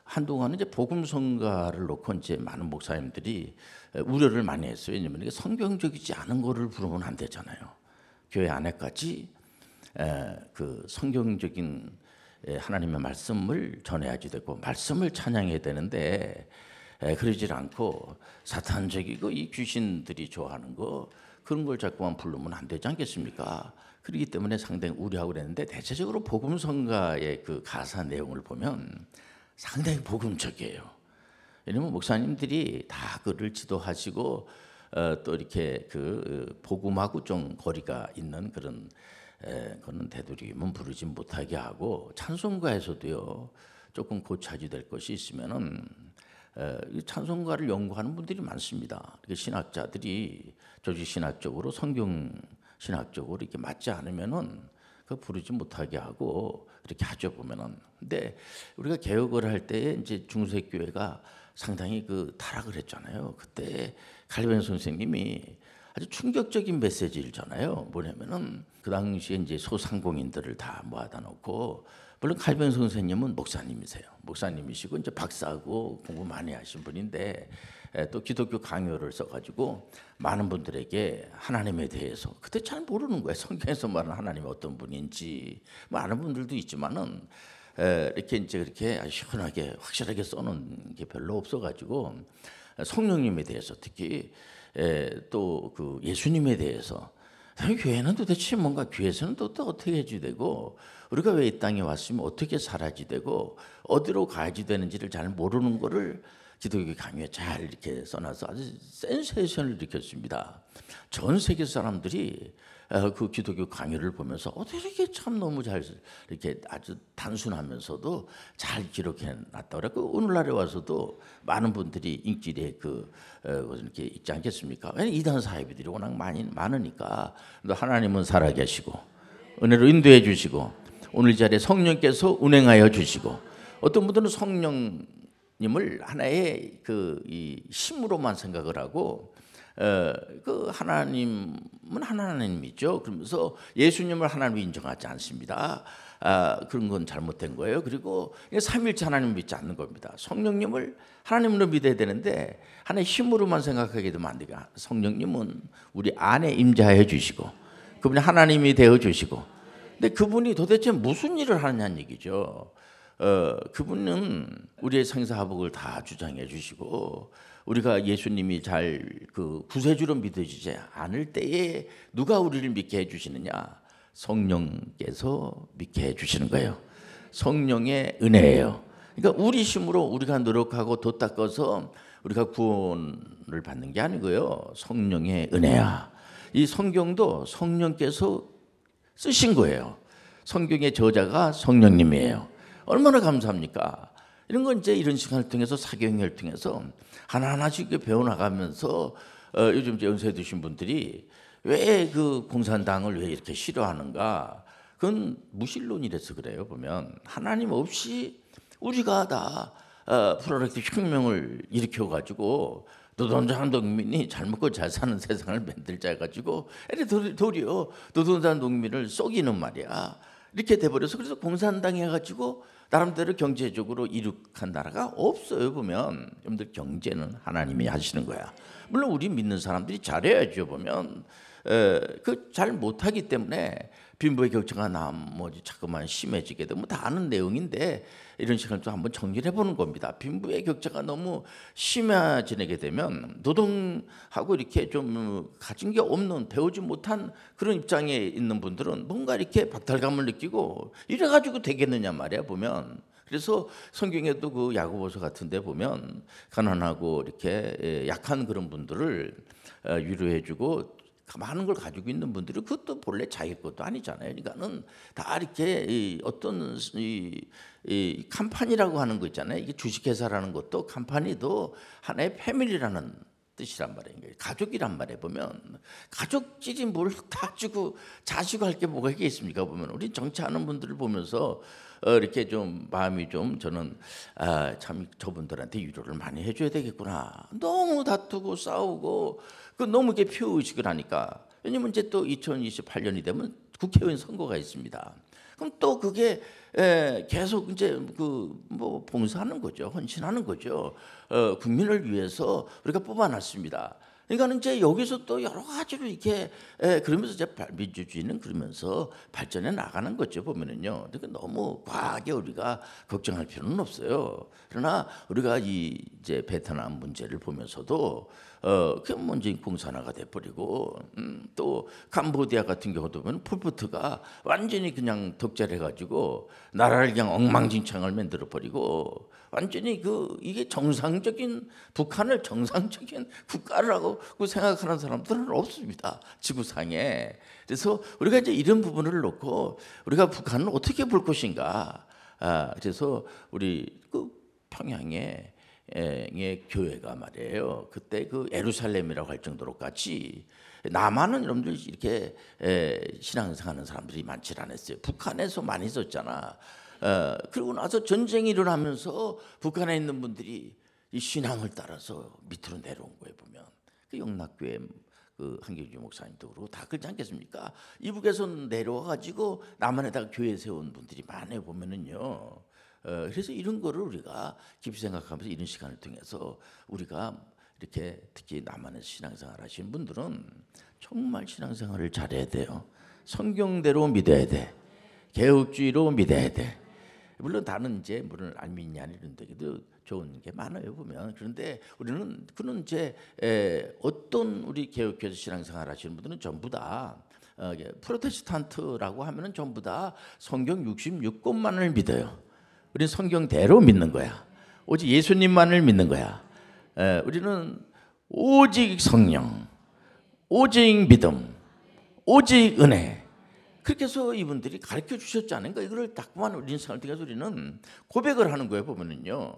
한동안은 이제 복음성가를 놓고 이제 많은 목사님들이 우려를 많이 했어요. 왜냐하면 이게 성경적이지 않은 거를 부르면 안 되잖아요. 교회 안에까지 그 성경적인 하나님의 말씀을 전해야지 되고 말씀을 찬양해야 되는데 그러질 않고 사탄적이고 이 귀신들이 좋아하는 거 그런 걸 자꾸만 부르면 안 되지 않겠습니까? 그렇기 때문에 상당히 우려하고 그랬는데 대체적으로 복음성가의 그 가사 내용을 보면 상당히 복음적이에요. 왜냐면 목사님들이 다 그를 지도하시고 또 이렇게 그 복음하고 좀 거리가 있는 그런 그런 되도록이면 부르지 못하게 하고 찬송가에서도요 조금 고쳐야 될 것이 있으면은 이 찬송가를 연구하는 분들이 많습니다. 신학자들이 조직 신학적으로 성경 신학적으로 이렇게 맞지 않으면은 그 부르지 못하게 하고 이렇게 하죠 보면은. 근데 우리가 개혁을 할 때 이제 중세교회가 상당히 그 타락을 했잖아요. 그때 칼빈 선생님이 아주 충격적인 메시지를 전해요. 뭐냐면은 그 당시에 이제 소상공인들을 다 모아다 놓고 물론 칼빈 선생님은 목사님이세요. 목사님이시고 이제 박사하고 공부 많이 하신 분인데 또 기독교 강요를 써가지고 많은 분들에게 하나님에 대해서 그때 잘 모르는 거예요. 성경에서 말하는 하나님이 어떤 분인지 많은 분들도 있지만은 이렇게 이제 그렇게 시원하게 확실하게 써놓은 게 별로 없어가지고 성령님에 대해서 특히 또 그 예수님에 대해서 교회는 도대체 뭔가 교회에서는 또 어떻게 해야지 되고 우리가 왜 이 땅에 왔으면 어떻게 살아야지 되고 어디로 가야지 되는지를 잘 모르는 거를 기독교 강요에 잘 이렇게 써놔서 아주 센세이션을 일으켰습니다. 전 세계 사람들이 그 기독교 강요를 보면서 어떻게 참 너무 잘 이렇게 아주 단순하면서도 잘 기록해 놨다 그래. 그 오늘날에 와서도 많은 분들이 인기리에 이렇게 있지 않겠습니까? 왜냐면 이단 사회비들이 워낙 많으니까. 하나님은 살아계시고 은혜로 인도해 주시고 오늘 자리에 성령께서 운행하여 주시고 어떤 분들은 성령님을 하나의 이 힘으로만 생각을 하고 그 하나님은 하나님이죠. 그러면서 예수님을 하나님으로 인정하지 않습니다. 그런 건 잘못된 거예요. 그리고 삼일체 하나님을 믿지 않는 겁니다. 성령님을 하나님으로 믿어야 되는데 하나의 힘으로만 생각하게 되면 안 돼요. 성령님은 우리 안에 임재하여 주시고 그분이 하나님이 되어 주시고 근데 그분이 도대체 무슨 일을 하느냐는 얘기죠. 그분은 우리의 생사화복을 다 주장해 주시고 우리가 예수님이 잘 그 구세주로 믿어지지 않을 때에 누가 우리를 믿게 해주시느냐? 성령께서 믿게 해주시는 거예요. 성령의 은혜예요. 그러니까 우리 힘으로 우리가 노력하고 도 닦아서 우리가 구원을 받는 게 아니고요. 성령의 은혜야. 이 성경도 성령께서 쓰신 거예요. 성경의 저자가 성령님이에요. 얼마나 감사합니까? 이런 건 이제 이런 시간을 통해서 사경을 통해서 하나하나씩 배워나가면서 요즘 이제 연세 드신 분들이 왜 그 공산당을 왜 이렇게 싫어하는가? 그건 무신론이라서 그래요. 보면 하나님 없이 우리가 다 프로젝트 혁명을 일으켜가지고 노동자한 농민이 잘 먹고 잘 사는 세상을 만들자 해가지고 도리어 노동자한 농민을 속이는 말이야. 이렇게 돼버려서 그래서 공산당 해가지고 나름대로 경제적으로 이룩한 나라가 없어요. 보면 여러분들 경제는 하나님이 하시는 거야. 물론 우리 믿는 사람들이 잘해야죠. 보면 그 잘 못하기 때문에 빈부의 격차가 나머지 자꾸만 심해지게 되면 다 아는 내용인데 이런 시간을 또 한번 정리를 해보는 겁니다. 빈부의 격차가 너무 심해지게 되면 노동하고 이렇게 좀 가진 게 없는 배우지 못한 그런 입장에 있는 분들은 뭔가 이렇게 박탈감을 느끼고 이래가지고 되겠느냐 말이야 보면. 그래서 성경에도 그 야고보서 같은데 보면 가난하고 이렇게 약한 그런 분들을 위로해주고 많은 걸 가지고 있는 분들이 그것도 본래 자기 것도 아니잖아요. 그러니까는 다 이렇게 어떤 이 컴퍼니라고 하는 거 있잖아요. 이게 주식회사라는 것도 컴퍼니도 하나의 패밀리라는 뜻이란 말이에요. 가족이란 말이에요. 보면 가족끼리 뭘 다 주고 자시고 할 게 뭐가 있겠습니까? 보면 우리 정치하는 분들을 보면서 이렇게 좀 마음이 좀 저는 참 저분들한테 위로를 많이 해줘야 되겠구나. 너무 다투고 싸우고 그 너무 이렇게 표의식을 하니까 왜냐면 이제 또 2028년이 되면 국회의원 선거가 있습니다. 그럼 또 그게 계속 이제 그 뭐 봉사하는 거죠. 헌신하는 거죠. 국민을 위해서 우리가 뽑아놨습니다. 그러니까 이제 여기서 또 여러 가지로 이렇게 그러면서 이제 민주주의는 그러면서 발전해 나가는 거죠. 보면은요. 그러니까 너무 과하게 우리가 걱정할 필요는 없어요. 그러나 우리가 이 이제 베트남 문제를 보면서도 그 문재인 공산화가 돼버리고 또 캄보디아 같은 경우도 보면 폴포트가 완전히 그냥 독재를 해가지고 나라를 그냥 엉망진창을 만들어 버리고 완전히 이게 정상적인 북한을 정상적인 국가라고 생각하는 사람들은 없습니다. 지구상에. 그래서 우리가 이제 이런 부분을 놓고 우리가 북한을 어떻게 볼 것인가. 그래서 우리 그 평양에 교회가 말이에요. 그때 그 예루살렘이라고 할 정도로까지 남한은 여러분들 이렇게 신앙생활하는 사람들이 많지 않았어요. 북한에서 많이 있었잖아. 그리고 나서 전쟁이 일어나면서 북한에 있는 분들이 이 신앙을 따라서 밑으로 내려온 거예요. 보면 그 영락교회 그 한경주 목사님도 그러고 다 그렇지 않겠습니까? 이북에서 내려와 가지고 남한에다가 교회 세운 분들이 많아요. 보면은요. 그래서 이런 거를 우리가 깊이 생각하면서 이런 시간을 통해서 우리가 이렇게 특히 남한에서 신앙생활 하시는 분들은 정말 신앙생활을 잘해야 돼요. 성경대로 믿어야 돼. 개혁주의로 믿어야 돼. 물론 다른 이제 물론 안 믿냐 이런 데도 좋은 게 많아요 보면. 그런데 우리는 그는 이제 어떤 우리 개혁교회에서 신앙생활 하시는 분들은 전부 다 프로테스탄트라고 하면은 전부 다 성경 66권만을 믿어요. 우리는 성경대로 믿는 거야. 오직 예수님만을 믿는 거야. 우리는 오직 성령, 오직 믿음, 오직 은혜. 그렇게 해서 이분들이 가르쳐 주셨잖아요. 그러니까 이걸 자꾸만 우리 인생을 통해서 우리는 고백을 하는 거예요. 보면은요.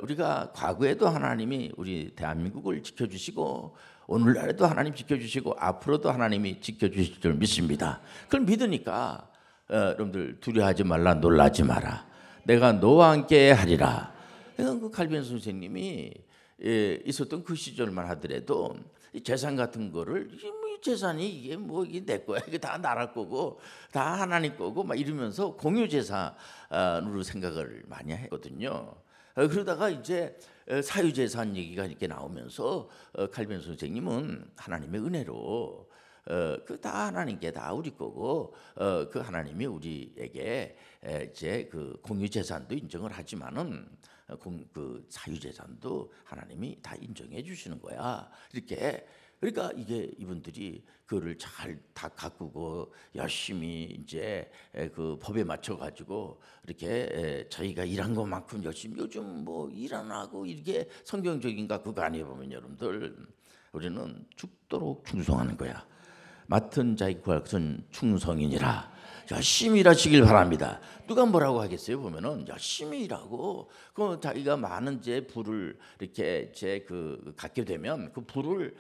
우리가 과거에도 하나님이 우리 대한민국을 지켜주시고 오늘날에도 하나님 지켜주시고 앞으로도 하나님이 지켜주실 줄 믿습니다. 그걸 믿으니까 여러분들 두려워하지 말라, 놀라지 마라. 내가 너와 함께 하리라. 그 칼빈 선생님이 있었던 그 시절만 하더라도 이 재산 같은 거를 이 재산이 이게 이게 내 거야, 이게 다 나라 거고 다 하나님 거고 막 이러면서 공유 재산으로 생각을 많이 했거든요. 그러다가 이제 사유 재산 얘기가 이렇게 나오면서 칼빈 선생님은 하나님의 은혜로 그 다 하나님께 다 우리 거고 그 하나님이 우리에게 이제 그 공유 재산도 인정을 하지만은 그 사유 재산도 하나님이 다 인정해 주시는 거야. 이렇게 그러니까 이게 이분들이 그거를 잘 다 가꾸고 열심히 이제 그 법에 맞춰 가지고 이렇게 자기가 일한 것만큼 열심히 요즘 뭐 일 안 하고 이게 성경적인가 그거 아니에요. 보면 여러분들 우리는 죽도록 충성하는 거야. 맡은 자의 구할 것은 충성이니라. 열심히 일하시길 바랍니다. 누가 뭐라고 하겠어요? 보면은 열심히 일하고 그 자기가 많은 이제 부를 이렇게 이제 갖게 되면 그 부를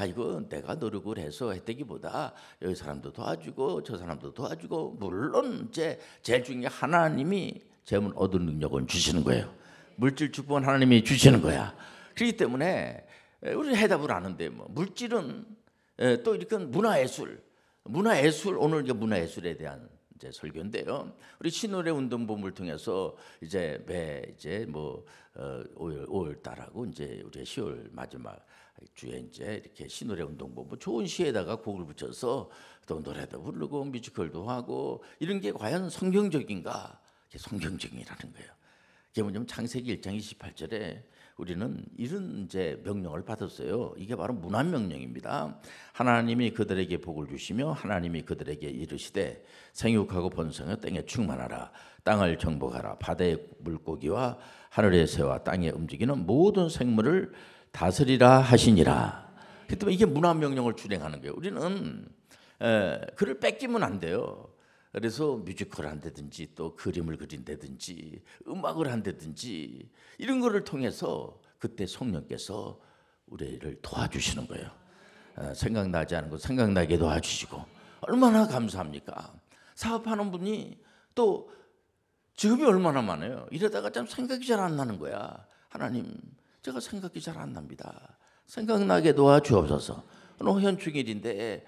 이거 내가 노력을 해서 했다기보다 여기 사람도 도와주고 저 사람도 도와주고 물론 이제 제일 중요한 게 하나님이 재물 얻을 능력을 주시는 거예요. 물질 축복은 하나님이 주시는 거야. 그렇기 때문에 우리 해답을 아는데 뭐 물질은 또 이렇게 문화예술 오늘 이제 문화예술에 대한 이제 설교인데요. 우리 신노래 운동본부를 통해서 이제 매 이제 뭐 5월 달하고 이제 우리 10월 마지막 주에 이제 이렇게 신노래 운동본부 좋은 시에다가 곡을 붙여서 또 노래도 부르고 뮤지컬도 하고 이런 게 과연 성경적인가? 성경적이라는 거예요. 이게 뭐냐면 창세기 1장 28절에 우리는 이런 이제 명령을 받았어요. 이게 바로 문안 명령입니다. 하나님이 그들에게 복을 주시며 하나님이 그들에게 이르시되 생육하고 번성하여 땅에 충만하라. 땅을 정복하라. 바다의 물고기와 하늘의 새와 땅에 움직이는 모든 생물을 다스리라 하시니라. 그때 이게 문안 명령을 준행하는 거예요. 우리는 그를 뺏기면 안 돼요. 그래서 뮤지컬을 한다든지 또 그림을 그린다든지 음악을 한다든지 이런 거를 통해서 그때 성령께서 우리를 도와주시는 거예요. 생각나지 않은 것 생각나게 도와주시고 얼마나 감사합니까? 사업하는 분이 또 직업이 얼마나 많아요. 이러다가 참 생각이 잘 안 나는 거야. 하나님 제가 생각이 잘 안 납니다. 생각나게 도와주옵소서. 현충일인데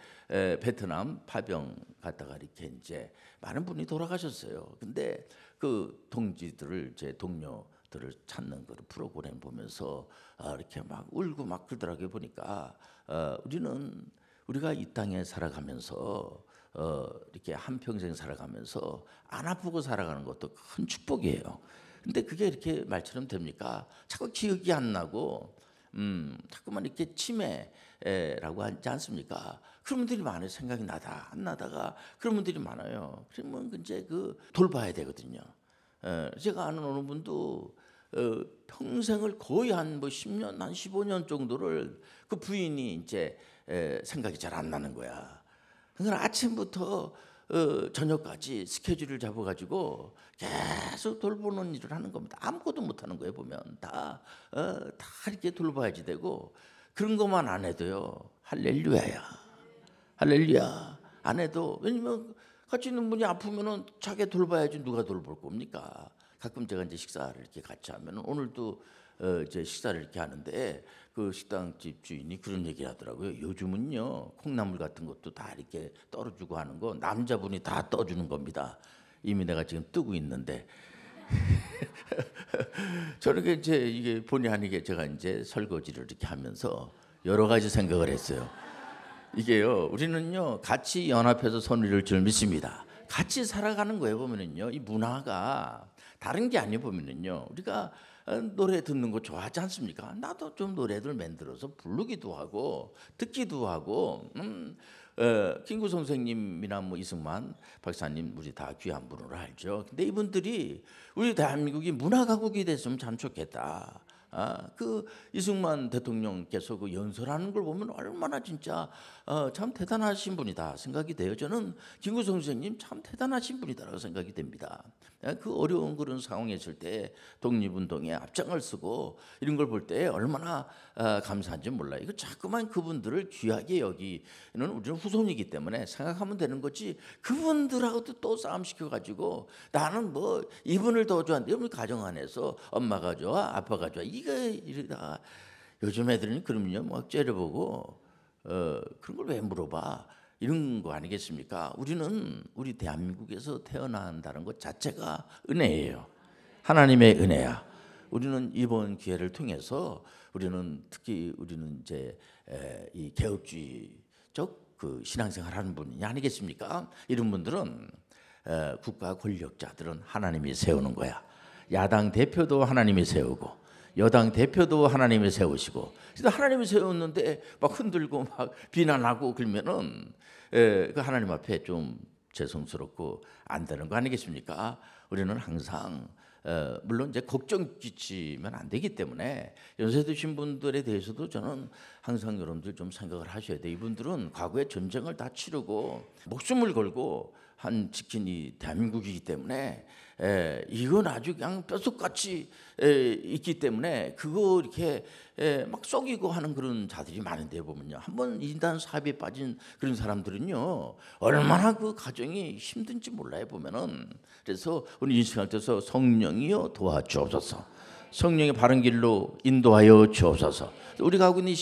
베트남 파병 갔다가 이렇게 이제 많은 분이 돌아가셨어요. 근데 그 동지들을 제 동료들을 찾는 그 프로그램 보면서 이렇게 막 울고 막 그러더라고요. 보니까 우리가 이 땅에 살아가면서 이렇게 한 평생 살아가면서 안 아프고 살아가는 것도 큰 축복이에요. 근데 그게 이렇게 말처럼 됩니까? 자꾸 기억이 안 나고 자꾸만 이렇게 치매라고 하지 않습니까? 그런 분들이 많아요. 생각이 나다 안 나다가 그런 분들이 많아요. 그러면 이제 그 돌봐야 되거든요. 제가 아는 어느 분도 평생을 거의 한 10년, 한 15년 정도를 그 부인이 이제 생각이 잘 안 나는 거야. 그러니까 아침부터 저녁까지 스케줄을 잡아가지고 계속 돌보는 일을 하는 겁니다. 아무것도 못 하는 거예요. 보면 다 이렇게 돌봐야지 되고 그런 것만 안 해도요. 할렐루야야. 할렐루야. 안 해도 왜냐면 같이 있는 분이 아프면은 자기 돌봐야지 누가 돌볼 겁니까? 가끔 제가 이제 식사를 이렇게 같이 하면 오늘도 이제 식사를 이렇게 하는데 그 식당집 주인이 그런 얘기를 하더라고요. 요즘은요 콩나물 같은 것도 다 이렇게 떨어주고 하는 거 남자분이 다 떠주는 겁니다. 이미 내가 지금 뜨고 있는데 저렇게 이제 이게 본의 아니게 제가 이제 설거지를 이렇게 하면서 여러 가지 생각을 했어요. 이게요 우리는요 같이 연합해서 선을 이룰 줄 믿습니다. 같이 살아가는 거에 보면은요 이 문화가 다른 게 아니 보면은요 우리가 노래 듣는 거 좋아하지 않습니까? 나도 좀 노래들 만들어서 부르기도 하고 듣기도 하고 김구 선생님이나 뭐 이승만 박사님 우리 다 귀한 분으로 알죠. 근데 이분들이 우리 대한민국이 문화가국이 됐으면 참 좋겠다. 그 이승만 대통령께서 그 연설하는 걸 보면 얼마나 진짜 참 대단하신 분이다 생각이 돼요. 저는 김구 선생님 참 대단하신 분이다라고 생각이 됩니다. 그 어려운 그런 상황에 있을 때 독립운동에 앞장을 쓰고 이런 걸 볼 때 얼마나 감사한지 몰라요. 이거 자꾸만 그분들을 귀하게 여기는 우리는 후손이기 때문에 생각하면 되는 거지 그분들하고도 또 싸움시켜가지고 나는 뭐 이분을 더 좋아하는데 여러분 가정 안에서 엄마가 좋아 아빠가 좋아 이러다가 요즘 애들은 그러면요 막 째려보고 그런 걸 왜 물어봐 이런 거 아니겠습니까? 우리 대한민국에서 태어난다는 것 자체가 은혜예요. 하나님의 은혜야. 우리는 이번 기회를 통해서 특히 우리는 이제 이 개혁주의적 그 신앙생활하는 분이 아니겠습니까? 이런 분들은 국가 권력자들은 하나님이 세우는 거야. 야당 대표도 하나님이 세우고 여당 대표도 하나님이 세우시고 그래서 하나님이 세웠는데 막 흔들고 막 비난하고 그러면은 그 하나님 앞에 좀 죄송스럽고 안 되는 거 아니겠습니까? 우리는 항상 물론 이제 걱정 끼치면 안 되기 때문에 연세 드신 분들에 대해서도 저는 항상 여러분들 좀 생각을 하셔야 돼요. 이분들은 과거에 전쟁을 다 치르고 목숨을 걸고 지킨 이 대한민국이기 때문에 이건 아주 그냥 뼛속같이 있기 때문에 그거 이렇게 막 속이고 하는 그런 자들이 많은데 보면요 한번 인단 사업에 빠진 그런 사람들은요 얼마나 그 가정이 힘든지 몰라요 보면은. 그래서 우리 인생할 때서 성령이여 도와주옵소서, 성령의 바른 길로 인도하여 주옵소서. 우리가 하고 있는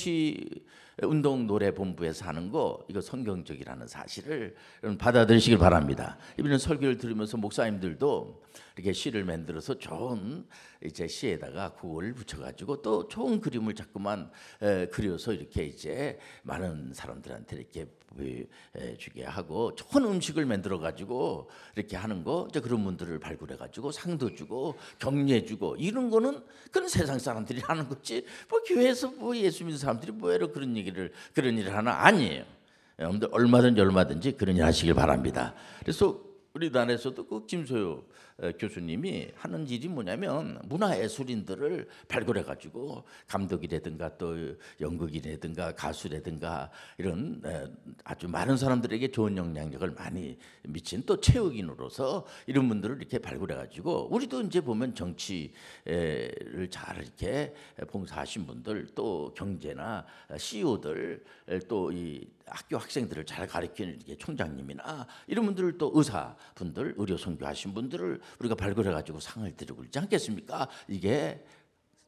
운동 노래 본부에서 하는 거 이거 성경적이라는 사실을 여러분 받아들이시길 바랍니다. 이번에 설교를 들으면서 목사님들도 이렇게 시를 만들어서 좋은 이제 시에다가 구호를 붙여가지고 또 좋은 그림을 자꾸만 그려서 이렇게 이제 많은 사람들한테 이렇게 보여주게 하고 좋은 음식을 만들어 가지고 이렇게 하는 거 이제 그런 분들을 발굴해 가지고 상도 주고 격려해 주고 이런 거는 그런 세상 사람들이 하는 거지 뭐 교회에서 뭐 예수 믿는 사람들이 뭐해로 그런 일을 하나 아니에요. 여러분들 얼마든지 그런 일 하시길 바랍니다. 그래서 우리 단에서도 그 김소요 교수님이 하는 일이 뭐냐면 문화예술인들을 발굴해 가지고 감독이라든가 또 연극이라든가 가수라든가 이런 아주 많은 사람들에게 좋은 영향력을 많이 미친 또 체육인으로서 이런 분들을 이렇게 발굴해 가지고 우리도 이제 보면 정치를 잘 이렇게 봉사하신 분들 또 경제나 CEO들 또 이 학교 학생들을 잘 가르치는 이렇게 총장님이나 이런 분들 또 의사분들 의료 선교하신 분들을 우리가 발굴해 가지고 상을 드리고 있지 않겠습니까? 이게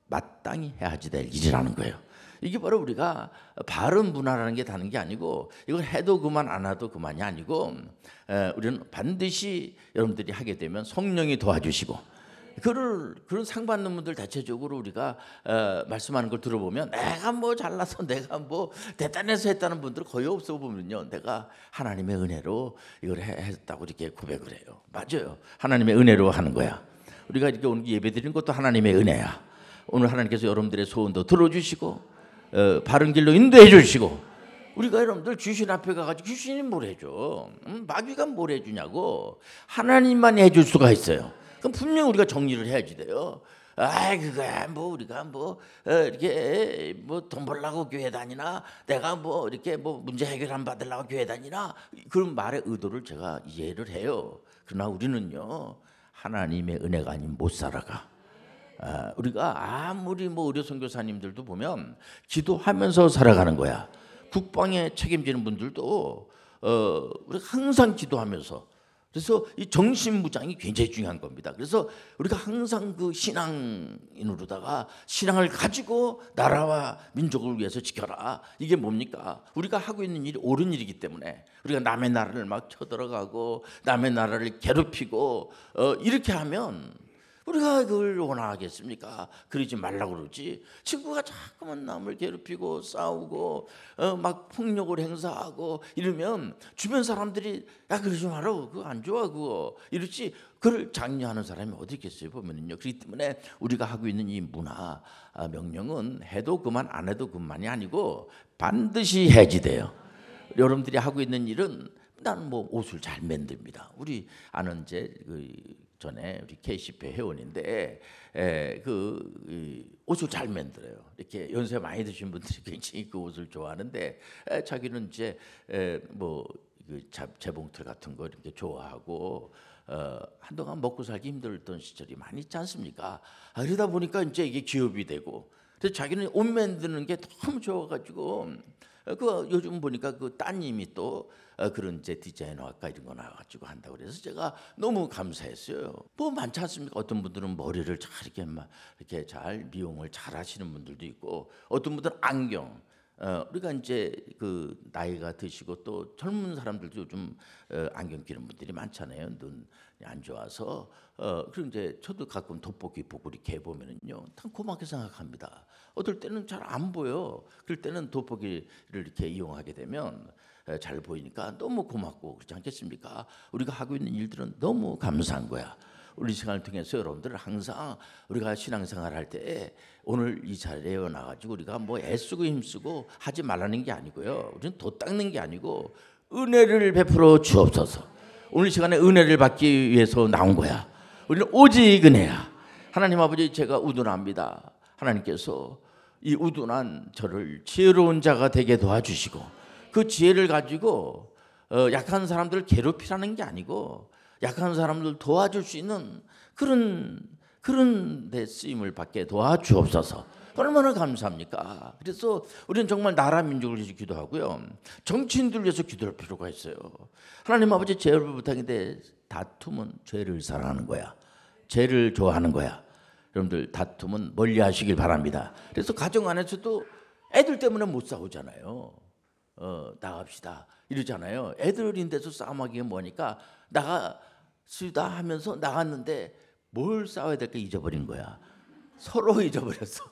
마땅히 해야지 될 일이라는 거예요. 이게 바로 우리가 바른 문화라는 게 다른 게 아니고 이걸 해도 그만 안 해도 그만이 아니고 우리는 반드시 여러분들이 하게 되면 성령이 도와주시고 그런 상 받는 분들 대체적으로 우리가 말씀하는 걸 들어보면 내가 뭐 잘나서 내가 뭐 대단해서 했다는 분들 거의 없어 보면요 내가 하나님의 은혜로 이걸 했다고 이렇게 고백을 해요. 맞아요. 하나님의 은혜로 하는 거야. 우리가 이렇게 오늘 예배 드리는 것도 하나님의 은혜야. 오늘 하나님께서 여러분들의 소원도 들어주시고 바른 길로 인도해 주시고 우리가 여러분들 귀신 앞에 가가지고 귀신이 뭘 해줘? 마귀가 뭘 해주냐고. 하나님만 해줄 수가 있어요. 그럼 분명 우리가 정리를 해야지 돼요. 아, 그거야 뭐 우리가 뭐 이렇게 뭐 돈 벌려고 교회 다니나 내가 뭐 이렇게 뭐 문제 해결 안 받으려고 교회 다니나 그런 말의 의도를 제가 이해를 해요. 그러나 우리는요 하나님의 은혜가 아니면 못 살아가. 우리가 아무리 뭐 의료 선교사님들도 보면 기도하면서 살아가는 거야. 국방에 책임지는 분들도 우리가 항상 기도하면서. 그래서 이 정신무장이 굉장히 중요한 겁니다. 그래서 우리가 항상 그 신앙인으로다가 신앙을 가지고 나라와 민족을 위해서 지켜라. 이게 뭡니까? 우리가 하고 있는 일이 옳은 일이기 때문에 우리가 남의 나라를 막 쳐들어가고 남의 나라를 괴롭히고 이렇게 하면 우리가 그걸 원하겠습니까? 그러지 말라고 그러지. 친구가 자꾸만 남을 괴롭히고 싸우고 막 폭력을 행사하고 이러면 주변 사람들이 야 그러지 마라. 그거 안 좋아 그거. 이러지. 그걸 장려하는 사람이 어디 있겠어요 보면은요. 그렇기 때문에 우리가 하고 있는 이 문화 명령은 해도 그만 안 해도 그만이 아니고 반드시 해야지 돼요. 여러분들이 하고 있는 일은 나는 뭐 옷을 잘 만듭니다. 우리 아는 이제 전에 우리 KCP 회원인데 옷을 잘 만들어요. 이렇게 연세 많이 드신 분들이 굉장히 그 옷을 좋아하는데 자기는 이제 뭐 재봉틀 같은 거 이렇게 좋아하고 한동안 먹고 살기 힘들던 시절이 많이 있지 않습니까? 그러다 보니까 이제 이게 기업이 되고 그래서 자기는 옷 만드는 게 너무 좋아가지고 그 요즘 보니까 그 따님이 또 그런 이제 디자이너학과 이런 거 나와가지고 한다고 그래서 제가 너무 감사했어요. 뭐 많지 않습니까? 어떤 분들은 머리를 잘 이렇게 잘 미용을 잘 하시는 분들도 있고 어떤 분들은 안경. 우리가 이제 그 나이가 드시고 또 젊은 사람들도 요즘 안경 끼는 분들이 많잖아요. 눈이 안 좋아서 그리고 이제 저도 가끔 돋보기 보고 이렇게 해보면은요, 참 고맙게 생각합니다. 어떨 때는 잘 안 보여. 그럴 때는 돋보기를 이렇게 이용하게 되면 잘 보이니까 너무 고맙고 그렇지 않겠습니까? 우리가 하고 있는 일들은 너무 감사한 거야. 우리 시간을 통해서 여러분들 항상 우리가 신앙생활 할 때 오늘 이 자리에 나가지고 우리가 뭐 애쓰고 힘쓰고 하지 말라는 게 아니고요. 우리는 도 닦는 게 아니고 은혜를 베풀어 주옵소서. 오늘 시간에 은혜를 받기 위해서 나온 거야. 우리는 오직 은혜야. 하나님 아버지 제가 우둔합니다. 하나님께서 이 우둔한 저를 지혜로운 자가 되게 도와주시고 그 지혜를 가지고 약한 사람들을 괴롭히라는 게 아니고 약한 사람들 도와줄 수 있는 그런 데 쓰임을 받게 도와주옵소서. 얼마나 감사합니까? 그래서 우리는 정말 나라 민족을 위해서 기도하고요. 정치인들 위해서 기도할 필요가 있어요. 하나님 아버지 죄를 부탁인데 다툼은 죄를 사랑하는 거야. 죄를 좋아하는 거야. 여러분들 다툼은 멀리 하시길 바랍니다. 그래서 가정 안에서도 애들 때문에 못 싸우잖아요. 나갑시다 이러잖아요. 애들인데서 싸움하기가 뭐니까 나가시다 하면서 나갔는데 뭘 싸워야 될까 잊어버린 거야. 서로 잊어버렸어.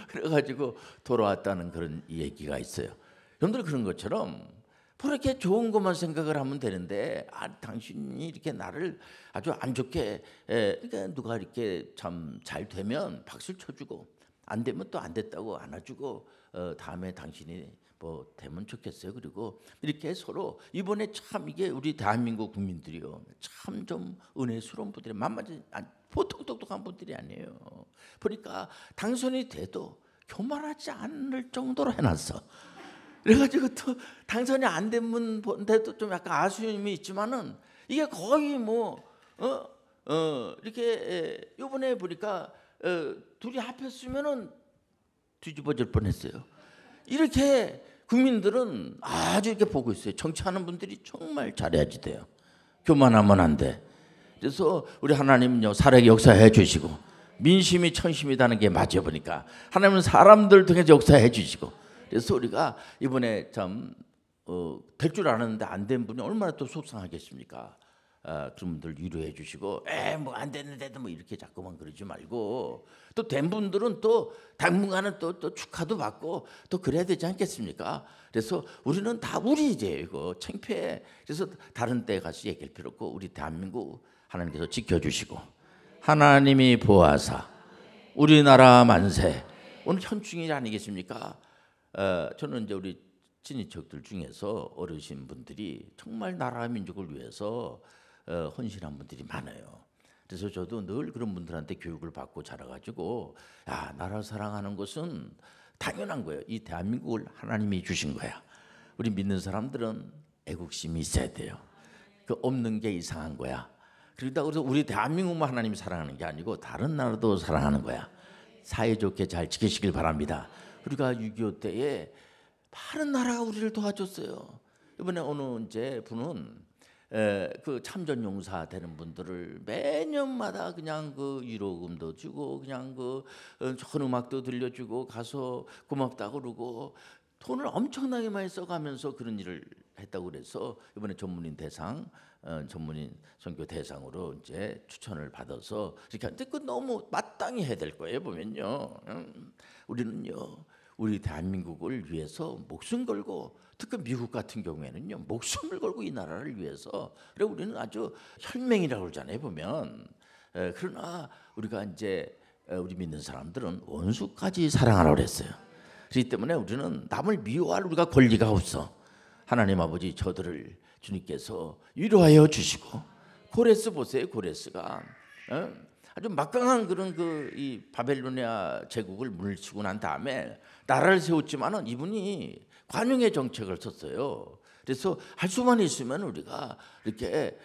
그래가지고 돌아왔다는 그런 얘기가 있어요. 여러분들 그런 것처럼 그렇게 좋은 것만 생각을 하면 되는데 당신이 이렇게 나를 아주 안 좋게 그러니까 누가 이렇게 참 잘 되면 박수를 쳐주고 안 되면 또 안 됐다고 안아주고 다음에 당신이 뭐 되면 좋겠어요. 그리고 이렇게 서로 이번에 참 이게 우리 대한민국 국민들이요 참 좀 은혜스러운 분들이 만만치 보통 똑똑한 분들이 아니에요. 보니까 당선이 돼도 교만하지 않을 정도로 해놨어. 그래가지고 또 당선이 안 된 분한테도 좀 약간 아쉬움이 있지만은 이게 거의 뭐 이렇게 이번에 보니까 둘이 합했으면은 뒤집어질 뻔했어요. 이렇게 국민들은 아주 이렇게 보고 있어요. 정치하는 분들이 정말 잘해야지 돼요. 교만하면 안 돼. 그래서 우리 하나님은요 살아계 역사해 주시고 민심이 천심이다는 게 맞아 보니까 하나님은 사람들 통해서 역사해 주시고, 그래서 우리가 이번에 참 될 줄 알았는데 안 된 분이 얼마나 또 속상하겠습니까? 그런 분들 위로해 주시고, 뭐 안 됐는데도 뭐 이렇게 자꾸만 그러지 말고, 또 된 분들은 또 당분간은 또 축하도 받고 또 그래야 되지 않겠습니까? 그래서 우리는 다 우리 이제 이거 창피해. 그래서 다른 데 가서 얘기할 필요 없고 우리 대한민국 하나님께서 지켜주시고 하나님이 보아사 우리나라 만세. 오늘 현충일 아니겠습니까? 저는 이제 우리 친인척들 중에서 어르신 분들이 정말 나라 민족을 위해서 헌신한 분들이 많아요. 그래서 저도 늘 그런 분들한테 교육을 받고 자라가지고, 야, 나라 사랑하는 것은 당연한 거예요. 이 대한민국을 하나님이 주신 거야. 우리 믿는 사람들은 애국심이 있어야 돼요. 그 없는 게 이상한 거야. 그러다 그래서 우리 대한민국만 하나님이 사랑하는 게 아니고 다른 나라도 사랑하는 거야. 사이좋게 잘 지키시길 바랍니다. 우리가 6.25 때에 많은 나라가 우리를 도와줬어요. 이번에 어느 이제 분은 그 참전용사 되는 분들을 매년마다 그냥 그 위로금도 주고 그냥 그 좋은 음악도 들려주고 가서 고맙다고 그러고 돈을 엄청나게 많이 써가면서 그런 일을 했다고 그래서 이번에 전문인 대상, 전문인 선교 대상으로 이제 추천을 받아서 이렇게 하는데 그 너무 마땅히 해야 될 거예요. 보면요, 우리는요 우리 대한민국을 위해서 목숨 걸고, 특히 미국 같은 경우에는요 목숨을 걸고 이 나라를 위해서, 그래 우리는 아주 혈맹이라고 그러잖아요 보면. 그러나 우리가 이제 우리 믿는 사람들은 원수까지 사랑하라고 그랬어요. 그렇기 때문에 우리는 남을 미워할 우리가 권리가 없어. 하나님 아버지 저들을 주님께서 위로하여 주시고, 고레스 보세요. 고레스가 아주 막강한 그런 이 바벨로니아 제국을 물리치고 난 다음에 나라를 세웠지만은 이분이 관용의 정책을 썼어요. 그래서 할 수만 있으면 우리가 이렇게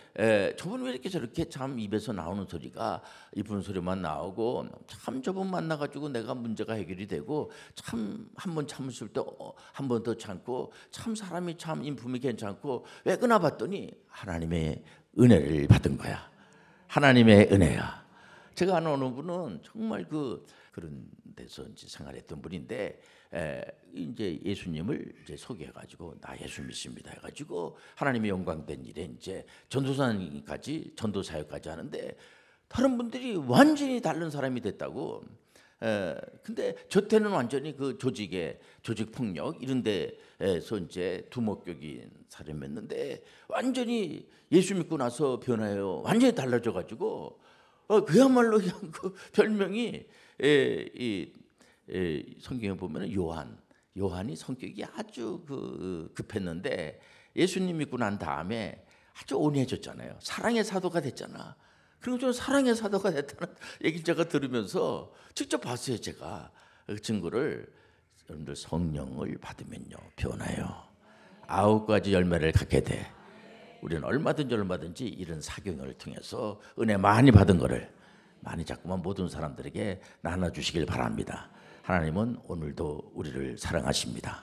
저분 왜 이렇게 저렇게 참 입에서 나오는 소리가 이쁜 소리만 나오고, 참 저분 만나가지고 내가 문제가 해결이 되고, 참 한 번 참으실 때 한 번 더 참고, 참 사람이 참 인품이 괜찮고, 왜 그나 봤더니 하나님의 은혜를 받은 거야. 하나님의 은혜야. 제가 아는 어느 분은 정말 그런 데서 이제 생활했던 분인데, 이제 예수님을 이제 소개해가지고 나 예수 믿습니다 해가지고 하나님의 영광된 일에 이제 전도사님까지 전도 사역까지 하는데, 다른 분들이 완전히 다른 사람이 됐다고. 근데 저 때는 완전히 그 조직 폭력 이런 데에서 이제 두목격인 사람이었는데, 완전히 예수 믿고 나서 변화해요. 완전히 달라져가지고. 그야말로 그냥 그 별명이 성경에 보면 요한이 성격이 아주 급했는데 예수님 믿고 난 다음에 아주 온유해졌잖아요. 사랑의 사도가 됐잖아. 그리고 좀 사랑의 사도가 됐다는 얘기를 제가 들으면서 직접 봤어요. 제가 그 친구를. 여러분들 성령을 받으면요 변화요. 9가지 열매를 갖게 돼. 우리는 얼마든지 이런 사경을 통해서 은혜 많이 받은 거를 많이 자꾸만 모든 사람들에게 나눠주시길 바랍니다. 하나님은 오늘도 우리를 사랑하십니다.